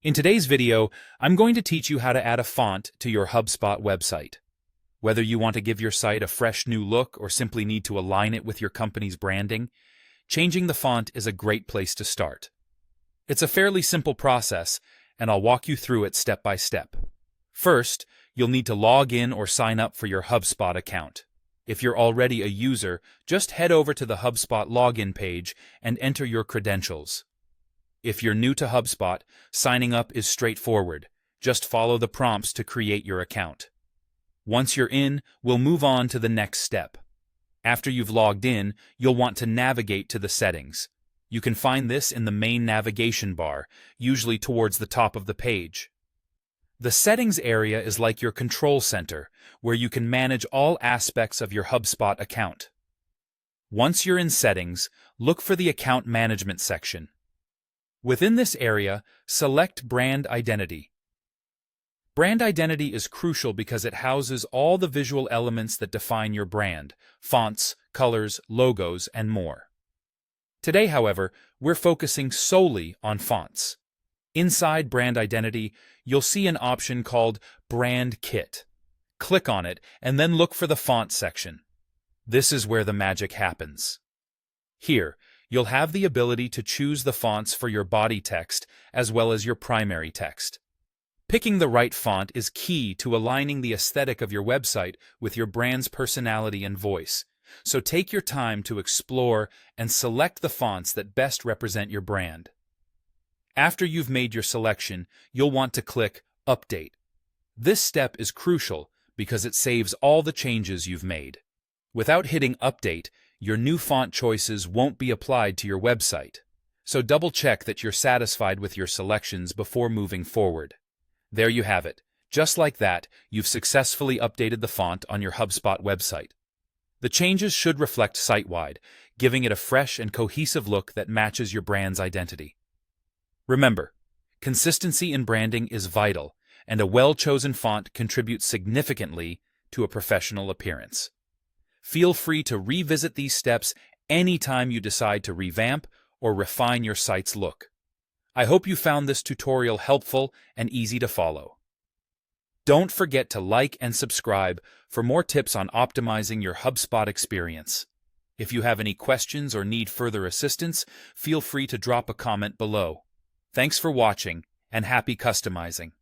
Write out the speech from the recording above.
In today's video, I'm going to teach you how to add a font to your HubSpot website. Whether you want to give your site a fresh new look or simply need to align it with your company's branding, changing the font is a great place to start. It's a fairly simple process, and I'll walk you through it step by step. First, you'll need to log in or sign up for your HubSpot account. If you're already a user, just head over to the HubSpot login page and enter your credentials. If you're new to HubSpot, signing up is straightforward. Just follow the prompts to create your account. Once you're in, we'll move on to the next step. After you've logged in, you'll want to navigate to the settings. You can find this in the main navigation bar, usually towards the top of the page. The settings area is like your control center, where you can manage all aspects of your HubSpot account. Once you're in settings, look for the account management section. Within this area, select Brand Identity. Brand identity is crucial because it houses all the visual elements that define your brand: fonts, colors, logos, and more. Today, however, we're focusing solely on fonts. Inside Brand Identity, you'll see an option called Brand Kit. Click on it and then look for the Font section. This is where the magic happens. Here, you'll have the ability to choose the fonts for your body text as well as your primary text. Picking the right font is key to aligning the aesthetic of your website with your brand's personality and voice, so take your time to explore and select the fonts that best represent your brand. After you've made your selection, you'll want to click Update. This step is crucial because it saves all the changes you've made. Without hitting Update, your new font choices won't be applied to your website, so double-check that you're satisfied with your selections before moving forward. There you have it. Just like that, you've successfully updated the font on your HubSpot website. The changes should reflect site-wide, giving it a fresh and cohesive look that matches your brand's identity. Remember, consistency in branding is vital, and a well-chosen font contributes significantly to a professional appearance. Feel free to revisit these steps anytime you decide to revamp or refine your site's look. I hope you found this tutorial helpful and easy to follow. Don't forget to like and subscribe for more tips on optimizing your HubSpot experience. If you have any questions or need further assistance, feel free to drop a comment below. Thanks for watching, and happy customizing.